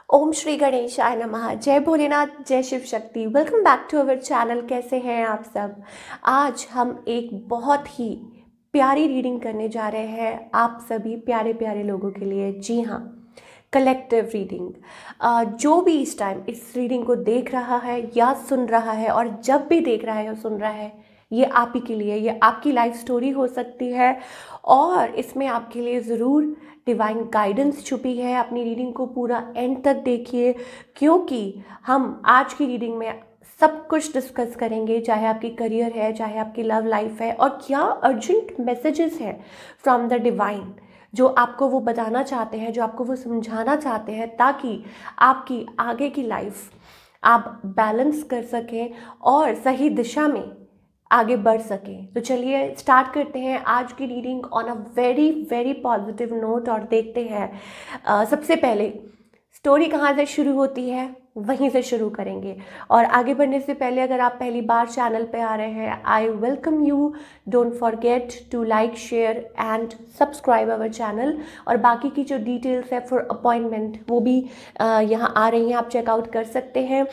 ओम श्री गणेशाय नमः। जय भोलेनाथ, जय Shiv Shakti. Welcome back to our channel. कैसे हैं आप सब? आज हम एक बहुत ही प्यारी रीडिंग करने जा रहे हैं आप सभी प्यारे प्यारे लोगों के लिए। जी हाँ, कलेक्टिव रीडिंग। जो भी इस टाइम इस रीडिंग को देख रहा है या सुन रहा है, और जब भी देख रहा है या सुन रहा है, ये आप ही के लिए, ये आपकी लाइफ स्टोरी हो सकती है और इसमें आपके लिए ज़रूर डिवाइन गाइडेंस छुपी है। अपनी रीडिंग को पूरा एंड तक देखिए, क्योंकि हम आज की रीडिंग में सब कुछ डिस्कस करेंगे, चाहे आपकी करियर है, चाहे आपकी लव लाइफ है, और क्या अर्जेंट मैसेजेस हैं फ्रॉम द डिवाइन जो आपको वो बताना चाहते हैं, जो आपको वो समझाना चाहते हैं, ताकि आपकी आगे की लाइफ आप बैलेंस कर सकें और सही दिशा में आगे बढ़ सकें। तो चलिए स्टार्ट करते हैं आज की reading on a very very positive note और देखते हैं सबसे पहले स्टोरी कहाँ से शुरू होती है, वहीं से शुरू करेंगे। और आगे बढ़ने से पहले अगर आप पहली बार चैनल पे आ रहे हैं, I welcome you. Don't forget to like, share and subscribe our channel. और बाकी की जो डिटेल्स है फॉर अपॉइंटमेंट वो भी यहाँ आ रही हैं, आप चेकआउट कर सकते हैं।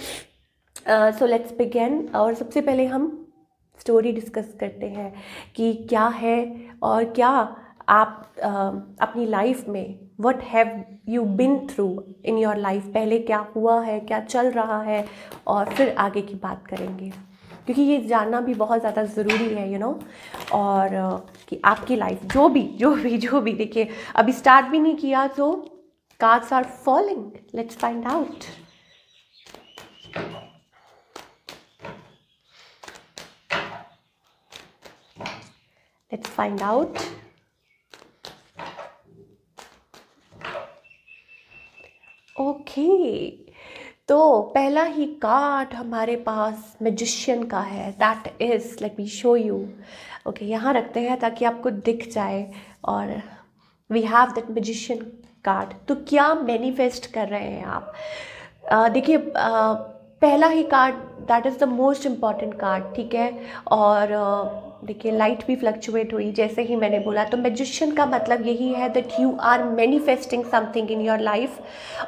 So let's begin. और सबसे पहले हम स्टोरी डिस्कस करते हैं कि क्या है और क्या आप अपनी लाइफ में what have you been through in your life, पहले क्या हुआ है, क्या चल रहा है, और फिर आगे की बात करेंगे, क्योंकि ये जानना भी बहुत ज़्यादा ज़रूरी है और कि आपकी लाइफ जो भी देखिए, अभी स्टार्ट भी नहीं किया तो cards are falling. Let's find out. Let's find out. Okay, तो पहला ही कार्ड हमारे पास मैजिशियन का है। That is, let me show you. Okay, यहाँ रखते हैं ताकि आपको दिख जाए। और we have that magician card. तो क्या मैनिफेस्ट कर रहे हैं आप? देखिए, पहला ही card, that is the most important card, ठीक है। और देखिए, लाइट भी फ्लक्चुएट हुई जैसे ही मैंने बोला। तो मैजिशियन का मतलब यही है that you are manifesting something in your life,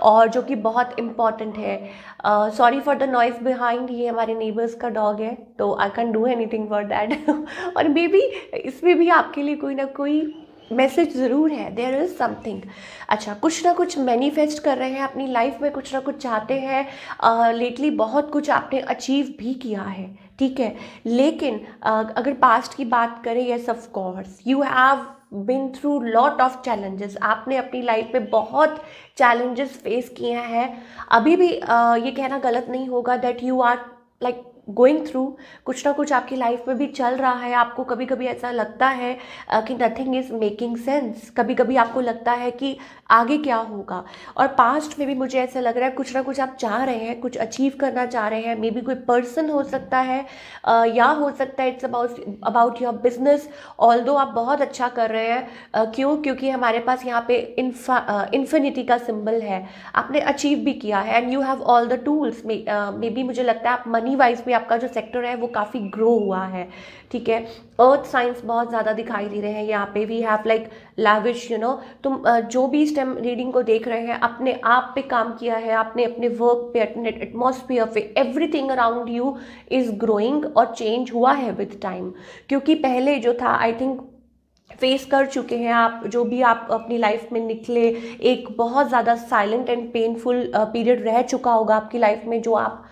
और जो कि बहुत इम्पॉर्टेंट है। Sorry for the noise behind, ये हमारे नेबर्स का डॉग है, तो I can do anything for that. और मे बी इसमें भी आपके लिए कोई ना कोई मैसेज ज़रूर है, देयर इज़ समथिंग। अच्छा, कुछ ना कुछ मैनिफेस्ट कर रहे हैं अपनी लाइफ में, कुछ ना कुछ चाहते हैं। लेटली बहुत कुछ आपने अचीव भी किया है, ठीक है। लेकिन अगर पास्ट की बात करें, yes of course you have been through lot of challenges. आपने अपनी लाइफ में बहुत चैलेंजेस फेस किए हैं। अभी भी ये कहना गलत नहीं होगा that you are like going through, कुछ ना कुछ आपकी लाइफ में भी चल रहा है। आपको कभी कभी ऐसा लगता है कि नथिंग इज़ मेकिंग सेंस। कभी कभी आपको लगता है कि आगे क्या होगा। और पास्ट में भी मुझे ऐसा लग रहा है कुछ ना कुछ आप चाह रहे हैं, कुछ अचीव करना चाह रहे हैं। मे बी कोई पर्सन हो सकता है, या हो सकता है it's about your business. Although आप बहुत अच्छा कर रहे हैं। क्यों? क्योंकि हमारे पास यहाँ पे इन्फिनिटी का सिंबल है। आपने अचीव भी किया है and you have all the tools. May be मुझे लगता है आप मनी वाइज भी आपका जो सेक्टर है वो काफ़ी ग्रो हुआ है, ठीक है। अर्थ साइंस बहुत ज़्यादा दिखाई दे रहे हैं यहाँ पे। वी हैव लाइक लैविश, तुम जो भी स्टेम रीडिंग को देख रहे हैं, अपने आप पे काम किया है आपने, अपने वर्क पे, अपने एटमॉस्फेयर पे। Everything around you is growing और चेंज हुआ है विद टाइम। क्योंकि पहले जो था, आई थिंक फेस कर चुके हैं आप, जो भी आप अपनी लाइफ में निकले, एक बहुत ज़्यादा साइलेंट एंड पेनफुल पीरियड रह चुका होगा आपकी लाइफ में, जो आप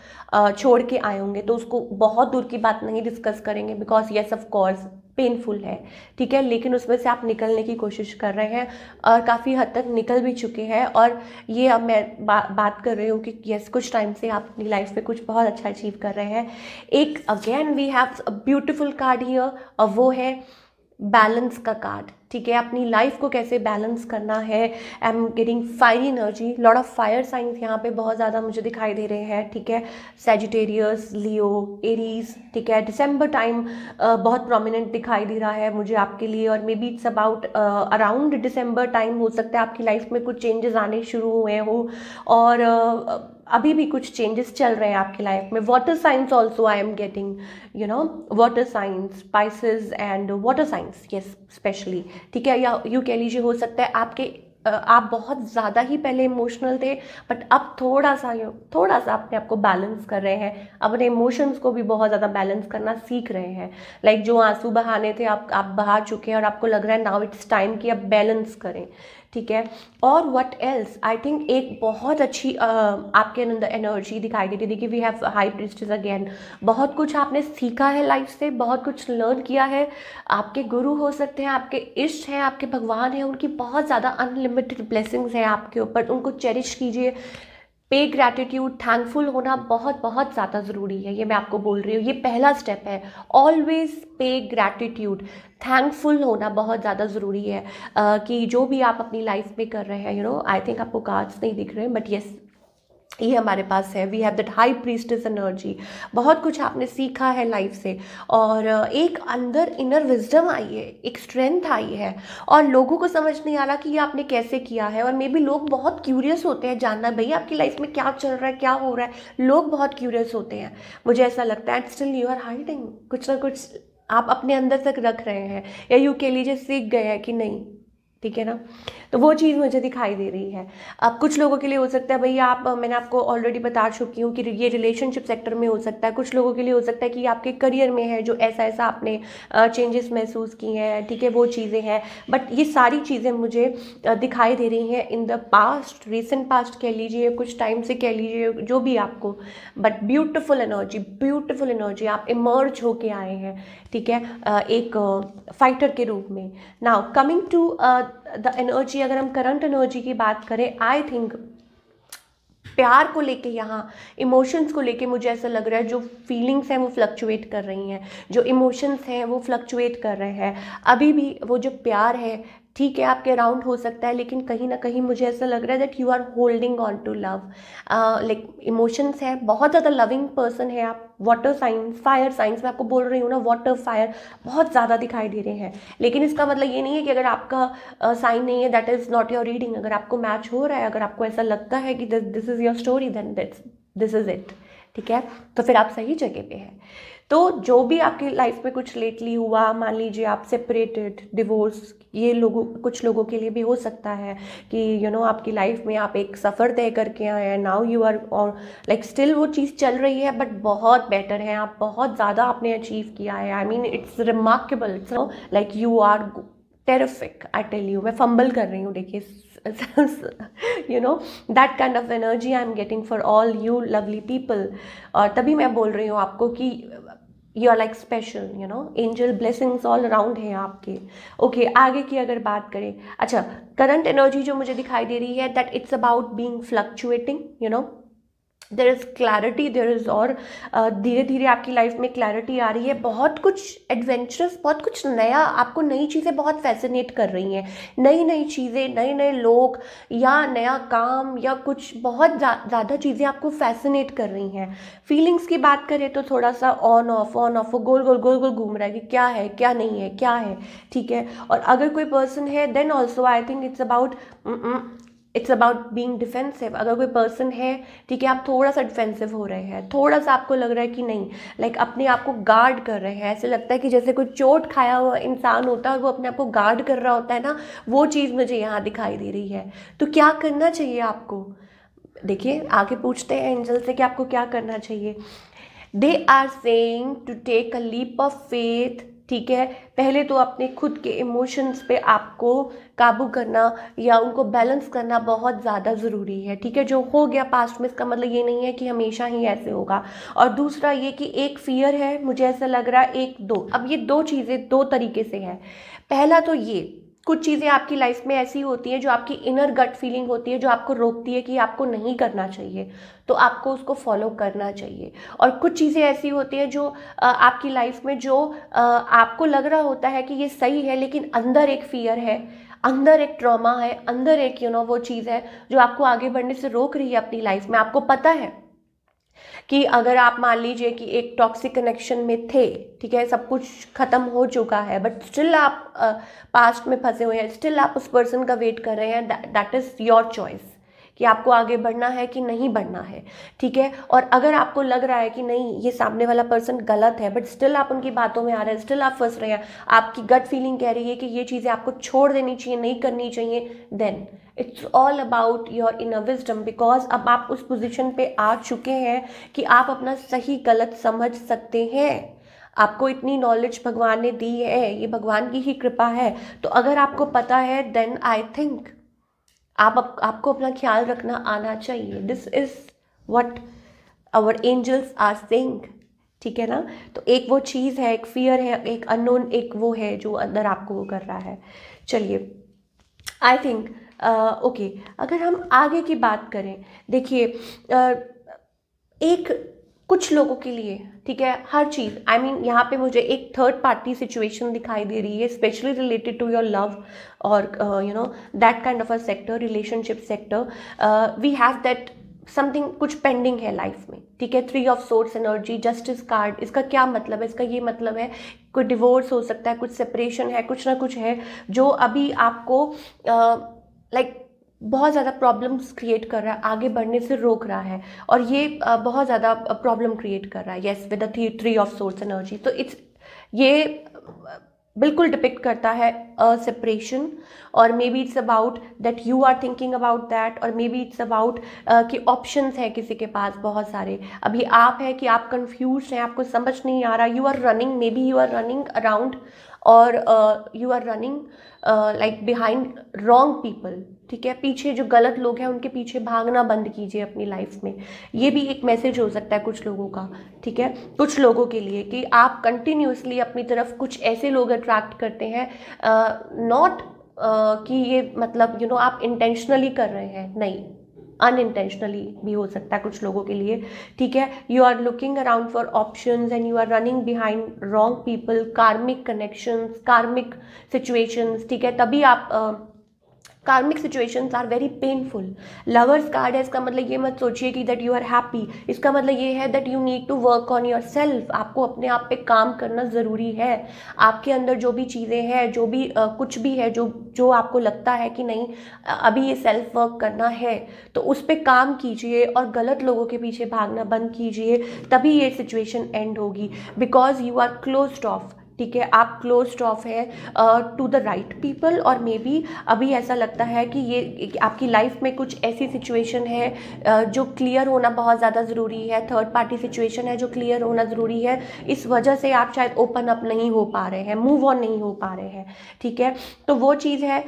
छोड़ के आए होंगे। तो उसको बहुत दूर की बात नहीं डिस्कस करेंगे, because yes of course painful है, ठीक है। लेकिन उसमें से आप निकलने की कोशिश कर रहे हैं और काफ़ी हद तक निकल भी चुके हैं। और ये अब मैं बात कर रही हूँ कि येस, कुछ टाइम से आप अपनी लाइफ में कुछ बहुत अच्छा अचीव कर रहे हैं। एक again we have a beautiful card here, और वो है बैलेंस का कार्ड, ठीक है। अपनी लाइफ को कैसे बैलेंस करना है। आई am getting fiery energy, lot of fire science यहाँ पे बहुत ज़्यादा मुझे दिखाई दे रहे हैं, ठीक है। सैजिटेरियस, लियो, एरीज, ठीक है। दिसंबर टाइम बहुत प्रोमिनेंट दिखाई दे रहा है मुझे आपके लिए। और maybe it's about around December time हो सकता है आपकी लाइफ में कुछ चेंजेस आने शुरू हुए हो, और अभी भी कुछ चेंजेस चल रहे हैं आपकी लाइफ में। Water science also I am getting, water science, spices and water science, yes specially, ठीक है। या यूँ कह लीजिए, हो सकता है आपके आप बहुत ज़्यादा ही पहले इमोशनल थे, बट अब थोड़ा सा अपने आप को बैलेंस कर रहे हैं, अपने इमोशंस को भी बहुत ज़्यादा बैलेंस करना सीख रहे हैं। लाइक जो आंसू बहाने थे आप बहा चुके हैं और आपको लग रहा है नाउ इट्स टाइम कि अब बैलेंस करें, ठीक है। और व्हाट एल्स, आई थिंक एक बहुत अच्छी आपके अंदर एनर्जी दिखाई देती थी कि we have high priestess again. बहुत कुछ आपने सीखा है लाइफ से, बहुत कुछ लर्न किया है। आपके गुरु हो सकते हैं, आपके इष्ट हैं, आपके भगवान हैं, उनकी बहुत ज़्यादा अनलिमिटेड ब्लेसिंग्स हैं आपके ऊपर, उनको चेरिश कीजिए। पे ग्रैटिट्यूड, थैंकफुल होना बहुत बहुत ज़्यादा ज़रूरी है, ये मैं आपको बोल रही हूँ, ये पहला स्टेप है। ऑलवेज पे ग्रैटिट्यूड, थैंकफुल होना बहुत ज़्यादा ज़रूरी है कि जो भी आप अपनी लाइफ में कर रहे हैं, यू नो, आई थिंक आपको कार्ड्स नहीं दिख रहे हैं, बट येस, ये हमारे पास है। We have that high priestess energy. बहुत कुछ आपने सीखा है लाइफ से, और एक अंदर इनर विजडम आई है, एक स्ट्रेंथ आई है, और लोगों को समझ नहीं आ रहा कि ये आपने कैसे किया है। और मे बी लोग बहुत क्यूरियस होते हैं जानना, भाई आपकी लाइफ में क्या चल रहा है, क्या हो रहा है। लोग बहुत क्यूरियस होते हैं, मुझे ऐसा लगता है। And still you are hiding, कुछ ना कुछ आप अपने अंदर तक रख रहे हैं, या यूँ कह लीजिए सीख गए हैं कि नहीं, ठीक है ना। तो वो चीज़ मुझे दिखाई दे रही है। अब कुछ लोगों के लिए हो सकता है भैया मैंने आपको ऑलरेडी बता चुकी हूँ कि ये रिलेशनशिप सेक्टर में हो सकता है। कुछ लोगों के लिए हो सकता है कि आपके करियर में है, जो ऐसा ऐसा आपने चेंजेस महसूस किए हैं, ठीक है, वो चीज़ें हैं। बट ये सारी चीज़ें मुझे दिखाई दे रही हैं in the past, recent past कह लीजिए, कुछ टाइम से कह लीजिए, जो भी आपको। बट ब्यूटिफुल एनर्जी, आप इमर्ज होके आए हैं, ठीक है, एक फाइटर के रूप में। Now coming to the energy, अगर हम करंट एनर्जी की बात करें, आई थिंक प्यार को लेके, यहाँ इमोशंस को लेके मुझे ऐसा लग रहा है जो फीलिंग्स हैं वो फ्लक्चुएट कर रही हैं, जो इमोशंस हैं वो फ्लक्चुएट कर रहे हैं। अभी भी वो जो प्यार है, ठीक है, आपके अराउंड हो सकता है, लेकिन कहीं ना कहीं मुझे ऐसा लग रहा है that you are holding on to love. Like emotions हैं, बहुत ज़्यादा लविंग पर्सन है आप। वाटर साइंस, फायर साइंस, मैं आपको बोल रही हूँ ना, वाटर फायर बहुत ज़्यादा दिखाई दे रहे हैं। लेकिन इसका मतलब ये नहीं है कि अगर आपका साइन नहीं है, that is not your reading. अगर आपको मैच हो रहा है, अगर आपको ऐसा लगता है कि this is your story, then this is it, ठीक है, तो फिर आप सही जगह पे हैं। तो जो भी आपकी लाइफ में कुछ लेटली हुआ, मान लीजिए आप सेपरेटेड, डिवोर्स, ये कुछ लोगों के लिए भी हो सकता है कि यू नो आपकी लाइफ में आप एक सफ़र तय करके आए हैं, नाउ यू आर, और लाइक स्टिल वो चीज़ चल रही है, बट बहुत बेटर है, आप बहुत ज़्यादा आपने अचीव किया है। I mean it's remarkable, it's like you are terrific, I tell you. मैं फंबल कर रही हूँ, देखिए, you know, that kind of energy I am getting for all you lovely people। और तभी मैं बोल रही हूँ आपको कि you are like special, you know, angel blessings all around है आपके। ओके, आगे की अगर बात करें, अच्छा, करंट एनर्जी जो मुझे दिखाई दे रही है, that it's about being fluctuating, you know, there is clarity, there is, और धीरे धीरे आपकी लाइफ में क्लैरिटी आ रही है। बहुत कुछ एडवेंचरस, बहुत कुछ नया, आपको नई चीज़ें बहुत फैसिनेट कर रही हैं, नई चीज़ें, नए नए लोग, या नया काम, या कुछ बहुत ज़्यादा चीज़ें आपको फैसिनेट कर रही हैं। फीलिंग्स की बात करें तो थोड़ा सा ऑन ऑफ वो गोल गोल घूम रहा है कि क्या है, क्या नहीं है, क्या है, ठीक है। और अगर कोई पर्सन है, then also I think it's about being defensive. अगर कोई पर्सन है, ठीक है, आप थोड़ा सा डिफेंसिव हो रहे हैं, थोड़ा सा आपको लग रहा है कि नहीं, लाइक अपने आप को गार्ड कर रहे हैं। ऐसे लगता है कि जैसे कोई चोट खाया हुआ इंसान होता है और वो अपने आप को गार्ड कर रहा होता है ना, वो चीज़ मुझे यहाँ दिखाई दे रही है। तो क्या करना चाहिए आपको? देखिए, आगे पूछते हैं एंजल से कि आपको क्या करना चाहिए। They are saying to take a leap of faith, ठीक है। पहले तो अपने खुद के इमोशंस पे आपको काबू करना या उनको बैलेंस करना बहुत ज़्यादा ज़रूरी है, ठीक है। जो हो गया पास्ट में, इसका मतलब ये नहीं है कि हमेशा ही ऐसे होगा। और दूसरा ये कि एक फियर है, मुझे ऐसा लग रहा है, एक दो, अब ये दो चीज़ें दो तरीके से है। पहला तो ये, कुछ चीज़ें आपकी लाइफ में ऐसी होती हैं जो आपकी इनर गट फीलिंग होती है, जो आपको रोकती है कि आपको नहीं करना चाहिए, तो आपको उसको फॉलो करना चाहिए। और कुछ चीज़ें ऐसी होती हैं जो आपकी लाइफ में जो आपको लग रहा होता है कि ये सही है, लेकिन अंदर एक फियर है, अंदर एक ट्रॉमा है, अंदर एक वो चीज़ है जो आपको आगे बढ़ने से रोक रही है अपनी लाइफ में। आपको पता है कि अगर आप मान लीजिए कि एक टॉक्सिक कनेक्शन में थे, ठीक है, सब कुछ खत्म हो चुका है, बट स्टिल आप पास्ट में फंसे हुए हैं, स्टिल आप उस पर्सन का वेट कर रहे हैं, दैट इज़ योर चॉइस कि आपको आगे बढ़ना है कि नहीं बढ़ना है, ठीक है। और अगर आपको लग रहा है कि नहीं, ये सामने वाला पर्सन गलत है, बट स्टिल आप उनकी बातों में आ रहे हैं, स्टिल आप फंस रहे हैं, आपकी गट फीलिंग कह रही है कि ये चीज़ें आपको छोड़ देनी चाहिए, नहीं करनी चाहिए, then it's all about your inner wisdom, because अब आप उस पोजीशन पे आ चुके हैं कि आप अपना सही गलत समझ सकते हैं। आपको इतनी नॉलेज भगवान ने दी है, ये भगवान की ही कृपा है। तो अगर आपको पता है देन आई थिंक आपको अपना ख्याल रखना आना चाहिए। This is what our angels are saying, ठीक है ना। तो एक वो चीज़ है, एक फियर है, एक अननोन, एक वो है जो अंदर आपको वो कर रहा है। चलिए आई थिंक ओके, अगर हम आगे की बात करें, देखिए एक कुछ लोगों के लिए, ठीक है, हर चीज़ आई मीन यहाँ पे मुझे एक थर्ड पार्टी सिचुएशन दिखाई दे रही है, specially related to your love और you know that kind of a sector, relationship sector. We have that something, कुछ पेंडिंग है लाइफ में, ठीक है। 3 of source energy, justice card, इसका क्या मतलब है? इसका ये मतलब है कोई डिवोर्स हो सकता है, कुछ सेपरेशन है, कुछ ना कुछ है जो अभी आपको लाइक बहुत ज़्यादा प्रॉब्लम्स क्रिएट कर रहा है, आगे बढ़ने से रोक रहा है, और ये बहुत ज़्यादा प्रॉब्लम क्रिएट कर रहा है। Yes, with the 3 of source energy. तो ये बिल्कुल डिपिक्ट करता है सेपरेशन, और maybe it's about that you are thinking about that, और मे बी इट्स अबाउट कि ऑप्शंस है किसी के पास बहुत सारे। अभी आप है कि आप कंफ्यूज हैं, आपको समझ नहीं आ रहा, you are running, maybe you are running around, और you are running like behind wrong people, ठीक है। पीछे जो गलत लोग हैं उनके पीछे भागना बंद कीजिए अपनी लाइफ में। ये भी एक मैसेज हो सकता है कुछ लोगों का, ठीक है, कुछ लोगों के लिए, कि आप कंटिन्यूसली अपनी तरफ कुछ ऐसे लोग अट्रैक्ट करते हैं, नॉट कि ये मतलब यू नो आप इंटेंशनली कर रहे हैं, नहीं, अनइंटेंशनली भी हो सकता है कुछ लोगों के लिए, ठीक है। You are looking around for options and you are running behind wrong people, karmic connections, karmic situations, ठीक है। तभी आप karmic situations are very painful. Lovers card है, इसका मतलब ये मत सोचिए कि दैट यू आर हैप्पी, इसका मतलब ये है that you need to work on yourself. आपको अपने आप पे काम करना ज़रूरी है। आपके अंदर जो भी चीज़ें हैं, जो भी कुछ भी है जो आपको लगता है कि नहीं अभी ये सेल्फ वर्क करना है, तो उस पर काम कीजिए और गलत लोगों के पीछे भागना बंद कीजिए, तभी ये सिचुएशन एंड होगी। Because you are closed off, ठीक है, आप क्लोज्ड ऑफ है टू द राइट पीपल, और मे बी अभी ऐसा लगता है कि ये आपकी लाइफ में कुछ ऐसी सिचुएशन है जो क्लियर होना बहुत ज़्यादा ज़रूरी है, थर्ड पार्टी सिचुएशन है जो क्लियर होना ज़रूरी है। इस वजह से आप शायद ओपन अप नहीं हो पा रहे हैं, मूव ऑन नहीं हो पा रहे हैं, ठीक है। तो वो चीज़ है।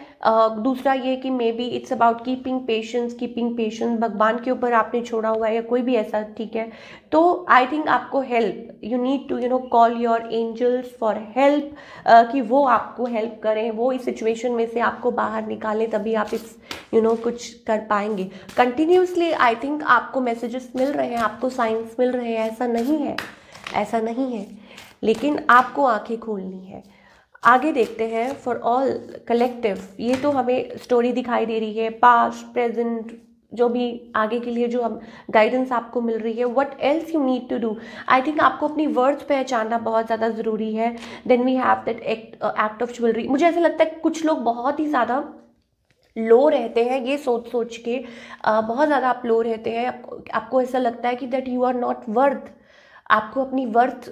दूसरा ये कि may be it's about keeping patience, भगवान के ऊपर आपने छोड़ा हुआ है या कोई भी ऐसा, ठीक है। तो आई थिंक आपको help, you need to you know call your angels for help, कि वो आपको हेल्प करें, वो इस सिचुएशन में से आपको बाहर निकालें, तभी आप इस यू नो कुछ कर पाएंगे। कंटिन्यूसली आई थिंक आपको मैसेजेस मिल रहे हैं, आपको साइंस मिल रहे हैं, ऐसा नहीं है, लेकिन आपको आंखें खोलनी है। आगे देखते हैं फॉर ऑल कलेक्टिव। ये तो हमें स्टोरी दिखाई दे रही है, पास्ट प्रेजेंट, जो भी आगे के लिए जो हम गाइडेंस आपको मिल रही है। What else you need to do, I think आपको अपनी वर्थ पहचानना बहुत ज़्यादा ज़रूरी है। Then we have that act of jewellery. मुझे ऐसा लगता है कुछ लोग बहुत ही ज़्यादा लो रहते हैं, ये सोच के बहुत ज़्यादा आप लो रहते हैं, आपको ऐसा लगता है कि that you are not worth. आपको अपनी वर्थ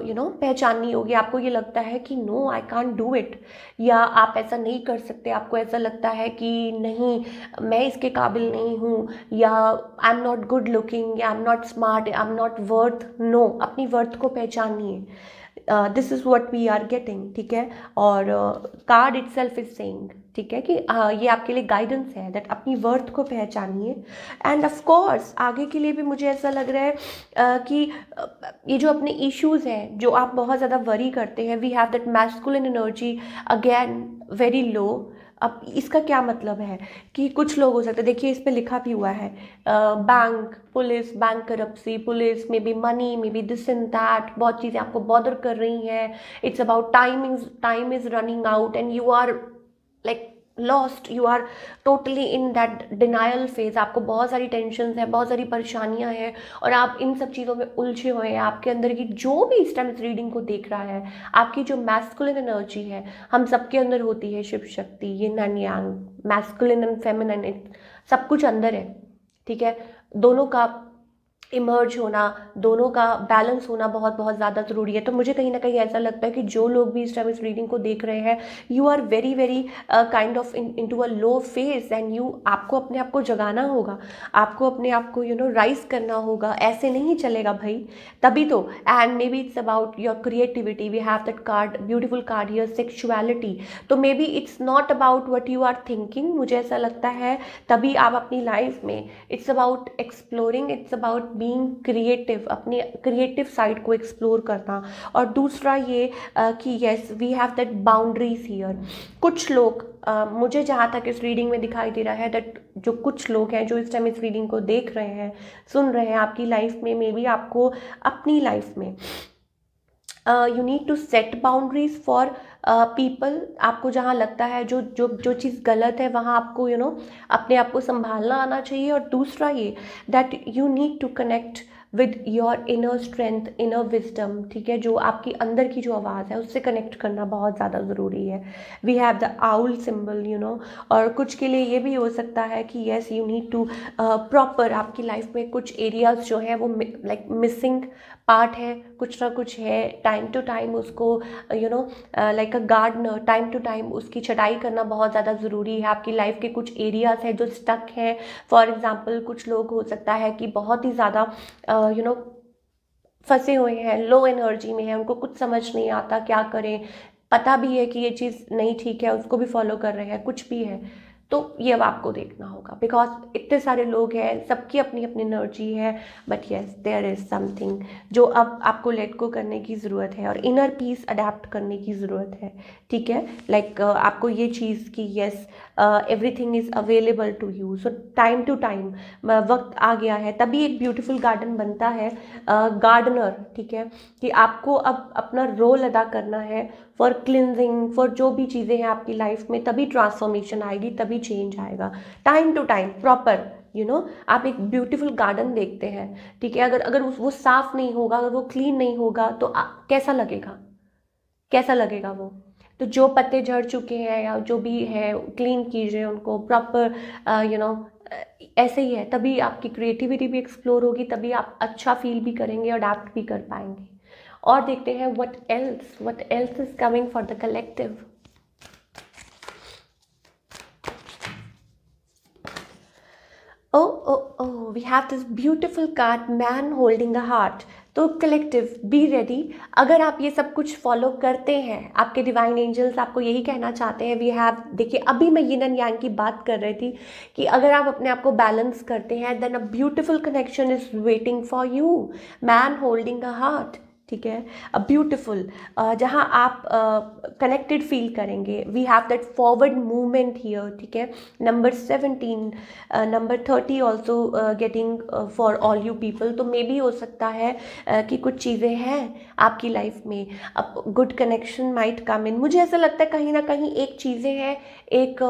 यू नो पहचाननी होगी। आपको ये लगता है कि no I can't do it, या आप ऐसा नहीं कर सकते, आपको ऐसा लगता है कि नहीं मैं इसके काबिल नहीं हूँ, या I am not good looking, या I am not smart, I am not worth. No, अपनी वर्थ को पहचानिए। This is what we are getting, ठीक है। और कार्ड इटसेल्फ इज सेइंग, ठीक है, कि ये आपके लिए गाइडेंस है दैट अपनी वर्थ को पहचानिए। एंड ऑफ कोर्स आगे के लिए भी मुझे ऐसा लग रहा है कि ये जो अपने इश्यूज़ हैं, जो आप बहुत ज़्यादा वरी करते हैं, we have that masculine energy again very low. अब इसका क्या मतलब है कि कुछ लोग हो सकते हैं, देखिए इस पे लिखा भी हुआ है bank police, bank corruption, police, maybe money, maybe this and that, बहुत चीज़ें आपको बॉदर कर रही हैं। It's about time is running out and you are like lost, you are totally in that denial phase. आपको बहुत सारी tension है, बहुत सारी परेशानियां हैं, और आप इन सब चीज़ों में उलझे हुए हैं। आपके अंदर की जो भी इस टाइम इस रीडिंग को देख रहा है, आपकी जो मैस्कुलिन एनर्जी है, हम सबके अंदर होती है शिव शक्ति, यिन and Yang, masculine and feminine, सब कुछ अंदर है, ठीक है। दोनों का इमर्ज होना, दोनों का बैलेंस होना बहुत बहुत ज़्यादा ज़रूरी है। तो मुझे कहीं ना कहीं ऐसा लगता है कि जो लोग भी इस टाइम इस रीडिंग को देख रहे हैं, you are very very kind of into a low phase and you, आपको अपने आप को जगाना होगा, आपको अपने आप को राइज करना होगा। ऐसे नहीं चलेगा भाई, तभी तो। And maybe it's about your creativity, we have that card, beautiful card here, sexuality. तो maybe it's not about what you are thinking, मुझे ऐसा लगता है तभी आप अपनी लाइफ में, it's about exploring, it's about being creative, अपने क्रिएटिव साइड को एक्सप्लोर करना। और दूसरा ये कि yes we have that boundaries here. कुछ लोग मुझे जहाँ तक इस रीडिंग में दिखाई दे रहा है दैट जो कुछ लोग हैं जो इस टाइम इस रीडिंग को देख रहे हैं, सुन रहे हैं, आपकी लाइफ में, मे बी आपको अपनी लाइफ में you need to set boundaries for people. आपको जहाँ लगता है जो जो जो चीज़ गलत है वहाँ आपको अपने आप को संभालना आना चाहिए। और दूसरा ये that you need to connect with your inner strength, inner wisdom, ठीक है, जो आपकी अंदर की जो आवाज़ है उससे कनेक्ट करना बहुत ज़्यादा ज़रूरी है। We have the owl symbol, और कुछ के लिए ये भी हो सकता है कि yes you need to proper, आपकी लाइफ में कुछ एरियाज जो है वो लाइक मिसिंग पार्ट है, कुछ ना कुछ है, टाइम टू टाइम उसको like a gardener, time to time उसकी छटाई करना बहुत ज़्यादा ज़रूरी है। आपकी लाइफ के कुछ एरियाज हैं जो स्टक हैं, फॉर एग्जांपल कुछ लोग हो सकता है कि बहुत ही ज़्यादा फंसे हुए हैं, लो एनर्जी में है, उनको कुछ समझ नहीं आता क्या करें, पता भी है कि ये चीज़ नहीं ठीक है, उसको भी फॉलो कर रहे हैं, कुछ भी है, तो ये अब आपको देखना होगा। बिकॉज इतने सारे लोग हैं, सबकी अपनी अपनी एनर्जी है, but yes there is something जो अब आपको लेट गो करने की ज़रूरत है और इनर पीस अडेप्ट करने की ज़रूरत है, ठीक है। लाइक आपको ये चीज़ कि yes everything is available to you, so time to time वक्त आ गया है, तभी एक ब्यूटीफुल गार्डन बनता है, गार्डनर, ठीक है, कि आपको अब अपना रोल अदा करना है फॉर क्लिनजिंग, फॉर जो भी चीज़ें हैं आपकी लाइफ में, तभी ट्रांसफॉर्मेशन आएगी, तभी चेंज आएगा। टाइम टू टाइम प्रॉपर आप एक ब्यूटीफुल गार्डन देखते हैं, ठीक है, अगर वो साफ नहीं होगा, अगर वो क्लीन नहीं होगा तो कैसा लगेगा, कैसा लगेगा वो। तो जो पत्ते झड़ चुके हैं या जो भी है, क्लीन कीजिए उनको प्रॉपर, ऐसे ही है, तभी आपकी क्रिएटिविटी भी एक्सप्लोर होगी, तभी आप अच्छा फील भी करेंगे और अडैप्ट भी कर पाएंगे। और देखते हैं what else is coming for the collective। oh, we have this beautiful card, man holding a heart। तो कलेक्टिव बी रेडी। अगर आप ये सब कुछ फॉलो करते हैं, आपके डिवाइन एंजल्स आपको यही कहना चाहते हैं। वी हैव, देखिए अभी मैं यिन एंड यांग की बात कर रही थी कि अगर आप अपने आप को बैलेंस करते हैं, then a beautiful connection is waiting for you, man holding a heart, ठीक है, अ ब्यूटिफुल, जहाँ आप कनेक्टेड फील करेंगे। We have that forward movement here, ठीक है। Number 17, number 30 also getting for all you people. तो मे भी हो सकता है कि कुछ चीज़ें हैं आपकी लाइफ में, अब गुड कनेक्शन माइट कम इन। मुझे ऐसा लगता है कहीं ना कहीं एक चीज़ें हैं, एक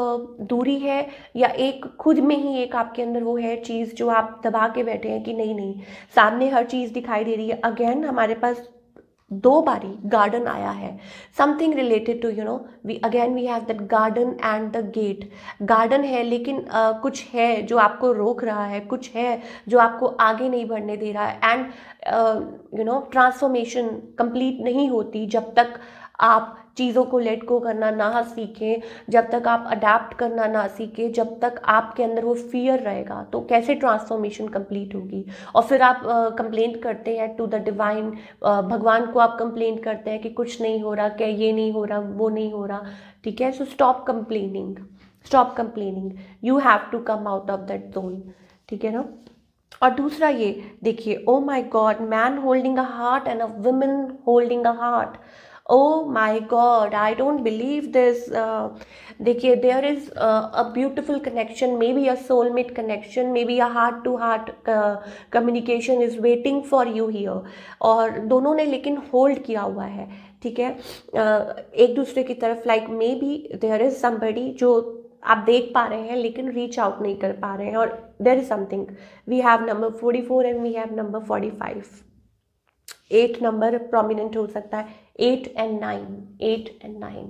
दूरी है, या एक खुद में ही एक आपके अंदर वो है चीज़ जो आप दबा के बैठे हैं कि नहीं नहीं, सामने हर चीज़ दिखाई दे रही है। अगेन हमारे पास 2 बारी गार्डन आया है, something related to we have that garden and the gate. Garden है लेकिन कुछ है जो आपको रोक रहा है, कुछ है जो आपको आगे नहीं बढ़ने दे रहा है। एंड ट्रांसफॉर्मेशन कंप्लीट नहीं होती जब तक आप चीज़ों को लेट गो करना ना सीखें, जब तक आप अडेप्ट करना ना सीखें, जब तक आपके अंदर वो फियर रहेगा, तो कैसे ट्रांसफॉर्मेशन कंप्लीट होगी। और फिर आप कंप्लेंट करते हैं टू द डिवाइन, भगवान को आप कंप्लेंट करते हैं कि कुछ नहीं हो रहा, क्या ये नहीं हो रहा, वो नहीं हो रहा, ठीक है। So stop complaining, you have to come out of that zone, ठीक है ना। और दूसरा ये देखिए, oh my God, man holding a heart and a woman holding a heart. Oh my God, I don't believe this। देखिए there is a beautiful connection, maybe a soulmate connection, maybe a heart to heart communication is waiting for you here। और दोनों ने लेकिन hold किया हुआ है, ठीक है, एक दूसरे की तरफ। Like may be there is somebody जो आप देख पा रहे हैं लेकिन रीच आउट नहीं कर पा रहे हैं, और there is something. We have number 44 and we have number 45। 8 number prominent हो सकता है, 8 and 9, 8 and 9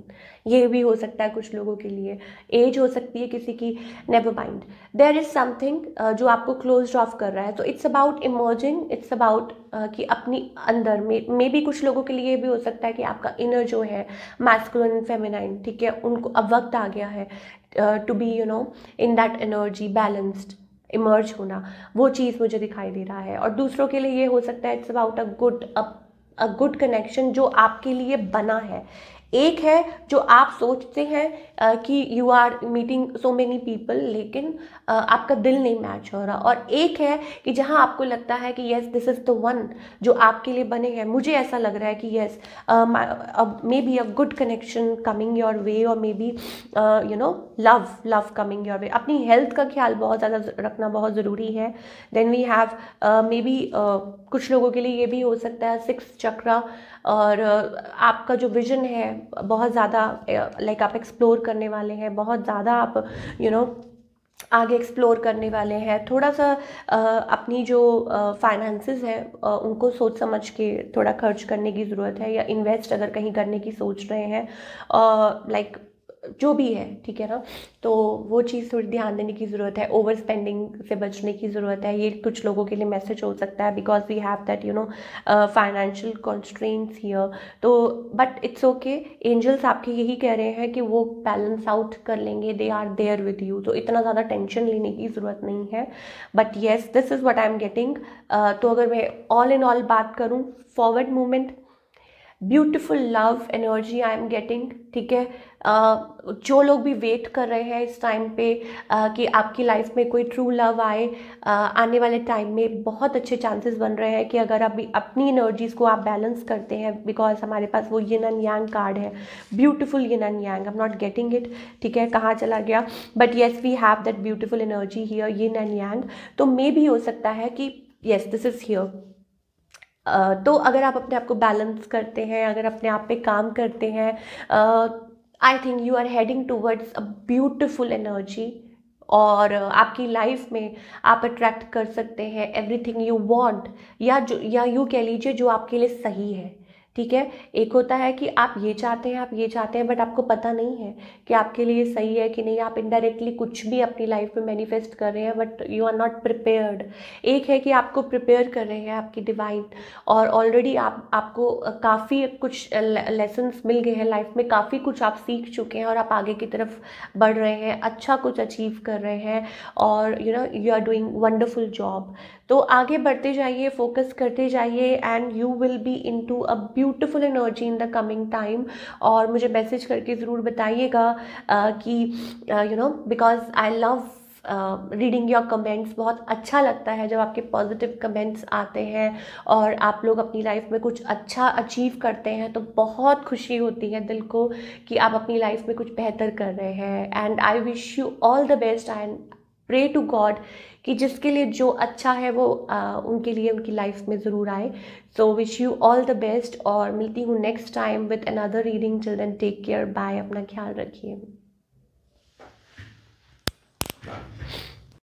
ये भी हो सकता है कुछ लोगों के लिए। एज हो सकती है किसी की, never mind, there is something जो आपको क्लोज ऑफ कर रहा है। तो it's about emerging, it's about कि अपनी अंदर में भी कुछ लोगों के लिए ये भी हो सकता है कि आपका इनर जो है मैस्कुलिन फेमिनाइन, ठीक है, उनको अब वक्त आ गया है to be you know in that energy balanced, emerge होना, वो चीज़ मुझे दिखाई दे रहा है। और दूसरों के लिए ये हो सकता है it's about a good connection जो आपके लिए बना है। एक है जो आप सोचते हैं कि you are meeting so many people, लेकिन आपका दिल नहीं मैच हो रहा। और एक है कि जहां आपको लगता है कि yes this is the one जो आपके लिए बने हैं। मुझे ऐसा लग रहा है कि yes maybe a good connection coming your way, और maybe you know love coming your way. अपनी हेल्थ का ख्याल बहुत ज़्यादा रखना बहुत ज़रूरी है। Then we have may be कुछ लोगों के लिए ये भी हो सकता है 6 चक्रा, और आपका जो विजन है बहुत ज़्यादा लाइक आप एक्सप्लोर करने वाले हैं, बहुत ज़्यादा आप यू नो आगे एक्सप्लोर करने वाले हैं। थोड़ा सा अपनी जो फाइनेंसेस है उनको सोच समझ के थोड़ा खर्च करने की ज़रूरत है, या इन्वेस्ट अगर कहीं करने की सोच रहे हैं लाइक जो भी है, ठीक है ना, तो वो चीज़ थोड़ी ध्यान देने की ज़रूरत है। ओवर स्पेंडिंग से बचने की ज़रूरत है। ये कुछ लोगों के लिए मैसेज हो सकता है because we have that you know financial constraints here. तो बट इट्स ओके, एंजल्स आपके यही कह रहे हैं कि वो बैलेंस आउट कर लेंगे, they are there with you. तो इतना ज़्यादा टेंशन लेने की ज़रूरत नहीं है। But yes this is what I am getting. तो अगर मैं ऑल इन ऑल बात करूँ, forward movement, beautiful love energy I am getting, ठीक है। जो लोग भी वेट कर रहे हैं इस टाइम पे कि आपकी लाइफ में कोई ट्रू लव आए, आने वाले टाइम में बहुत अच्छे चांसेस बन रहे हैं कि अगर आप अपनी एनर्जीज़ को आप बैलेंस करते हैं, बिकॉज हमारे पास वो यिन एंड यांग कार्ड है, beautiful yin and yang. I am not getting it, ठीक है, कहाँ चला गया, but yes we have that beautiful energy here, yin and yang. तो मे भी हो सकता है कि येस दिस इज़ हियर। तो अगर आप अपने आप को बैलेंस करते हैं, अगर अपने आप पे काम करते हैं, I think you are heading towards a beautiful energy. और आपकी लाइफ में आप अट्रैक्ट कर सकते हैं एवरीथिंग यू वांट, या यूँ कह लीजिए जो आपके लिए सही है, ठीक है। एक होता है कि आप ये चाहते हैं, आप ये चाहते हैं, बट आपको पता नहीं है कि आपके लिए सही है कि नहीं। आप इनडायरेक्टली कुछ भी अपनी लाइफ में मैनिफेस्ट कर रहे हैं, but you are not prepared. एक है कि आपको प्रिपेयर कर रहे हैं आपकी डिवाइन, और ऑलरेडी आपको काफ़ी कुछ लेसन्स मिल गए हैं लाइफ में, काफ़ी कुछ आप सीख चुके हैं और आप आगे की तरफ बढ़ रहे हैं, अच्छा कुछ अचीव कर रहे हैं, और you know you are doing wonderful job. तो आगे बढ़ते जाइए, फोकस करते जाइए, and you will be into a beautiful energy in the coming time. और मुझे मैसेज करके ज़रूर बताइएगा कि you know because I love reading your comments. बहुत अच्छा लगता है जब आपके पॉजिटिव कमेंट्स आते हैं और आप लोग अपनी लाइफ में कुछ अच्छा अचीव करते हैं, तो बहुत खुशी होती है दिल को कि आप अपनी लाइफ में कुछ बेहतर कर रहे हैं। And I wish you all the best and pray to God कि जिसके लिए जो अच्छा है वो उनके लिए उनकी लाइफ में ज़रूर आए। So wish you all the best, और मिलती हूँ next time with another reading. Till then take care, bye, अपना ख्याल रखिए।